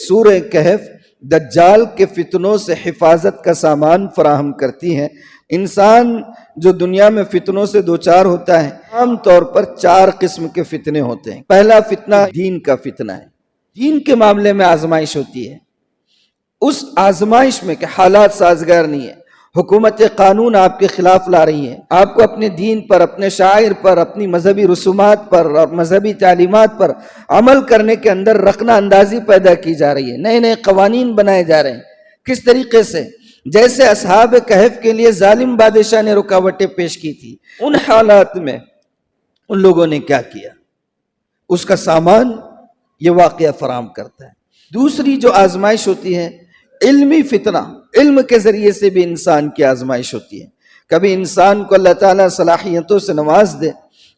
سورہ کہف دجال کے فتنوں سے حفاظت کا سامان فراہم کرتی ہیں۔ انسان جو دنیا میں فتنوں سے دوچار ہوتا ہے، عام طور پر 4 قسم کے فتنے ہوتے ہیں۔ پہلا فتنہ دین کا فتنہ ہے۔ دین کے معاملے میں آزمائش ہوتی ہے، اس آزمائش میں کہ حالات سازگار نہیں ہے، حکومت قانون آپ کے خلاف لا رہی ہے، آپ کو اپنے دین پر، اپنے شاعر پر، اپنی مذہبی رسومات پر اور مذہبی تعلیمات پر عمل کرنے کے اندر رخنہ اندازی پیدا کی جا رہی ہے، نئے نئے قوانین بنائے جا رہے ہیں۔ کس طریقے سے؟ جیسے اصحاب کہف کے لیے ظالم بادشاہ نے رکاوٹیں پیش کی تھی، ان حالات میں ان لوگوں نے کیا کیا، اس کا سامان یہ واقعہ فراہم کرتا ہے۔ دوسری جو آزمائش ہوتی ہے علمی فتنہ، علم کے ذریعے سے بھی انسان کی آزمائش ہوتی ہے۔ کبھی انسان کو اللہ تعالیٰ صلاحیتوں سے نواز دے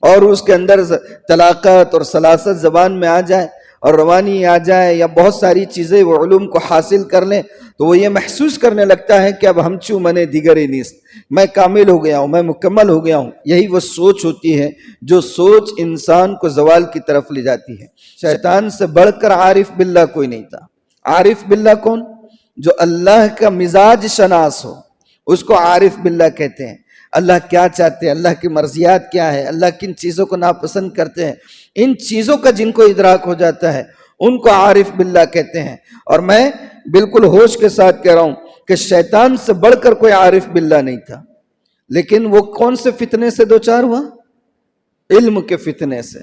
اور اس کے اندر طلاقت اور سلاست زبان میں آ جائے اور روانی آ جائے، یا بہت ساری چیزیں وہ علوم کو حاصل کر لیں، تو وہ یہ محسوس کرنے لگتا ہے کہ اب ہم چوں منے دیگری نیست، میں کامل ہو گیا ہوں، میں مکمل ہو گیا ہوں۔ یہی وہ سوچ ہوتی ہے جو سوچ انسان کو زوال کی طرف لے جاتی ہے۔ شیطان سے بڑھ کر عارف باللہ کوئی نہیں تھا۔ عارف باللہ کون؟ جو اللہ کا مزاج شناس ہو، اس کو عارف باللہ کہتے ہیں۔ اللہ کیا چاہتے ہیں، اللہ کی مرضیات کیا ہے، اللہ کن چیزوں کو ناپسند کرتے ہیں، ان چیزوں کا جن کو ادراک ہو جاتا ہے ان کو عارف باللہ کہتے ہیں۔ اور میں بالکل ہوش کے ساتھ کہہ رہا ہوں کہ شیطان سے بڑھ کر کوئی عارف باللہ نہیں تھا، لیکن وہ کون سے فتنے سے دوچار ہوا؟ علم کے فتنے سے۔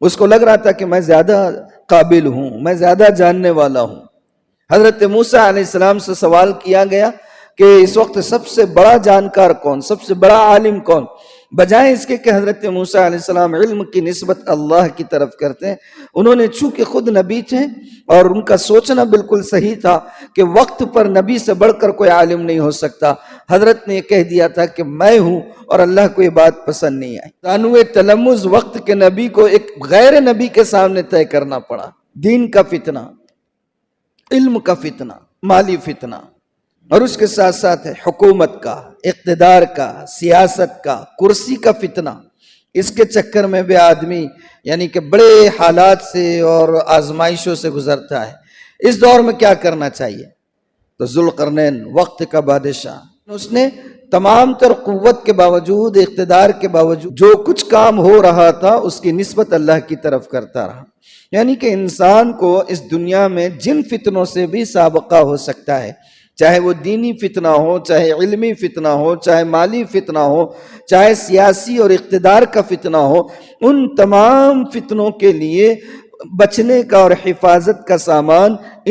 اس کو لگ رہا تھا کہ میں زیادہ قابل ہوں، میں زیادہ جاننے والا ہوں۔ حضرت موسیٰ علیہ السلام سے سوال کیا گیا کہ اس وقت سب سے بڑا جانکار کون، سب سے بڑا عالم کون؟ بجائے اس کے کہ حضرت موسیٰ علیہ السلام علم کی نسبت اللہ کی طرف کرتے ہیں، انہوں نے چونکہ خود نبی تھے اور ان کا سوچنا بالکل صحیح تھا کہ وقت پر نبی سے بڑھ کر کوئی عالم نہیں ہو سکتا، حضرت نے یہ کہہ دیا تھا کہ میں ہوں، اور اللہ کو یہ بات پسند نہیں آئی۔ دانوے تلمذ وقت کے نبی کو ایک غیر نبی کے سامنے طے کرنا پڑا۔ دین کا فتنہ، علم کا فتنہ، مالی فتنہ، اور اس کے ساتھ ساتھ ہے حکومت کا، اقتدار کا، سیاست کا، کرسی کا فتنہ۔ اس کے چکر میں بھی آدمی یعنی کہ بڑے حالات سے اور آزمائشوں سے گزرتا ہے۔ اس دور میں کیا کرنا چاہیے؟ تو ذوالقرنین وقت کا بادشاہ، اس نے تمام تر قوت کے باوجود، اقتدار کے باوجود جو کچھ کام ہو رہا تھا اس کی نسبت اللہ کی طرف کرتا رہا۔ یعنی کہ انسان کو اس دنیا میں جن فتنوں سے بھی سابقہ ہو سکتا ہے، چاہے وہ دینی فتنہ ہو، چاہے علمی فتنہ ہو، چاہے مالی فتنہ ہو، چاہے سیاسی اور اقتدار کا فتنہ ہو، ان تمام فتنوں کے لیے بچنے کا اور حفاظت کا سامان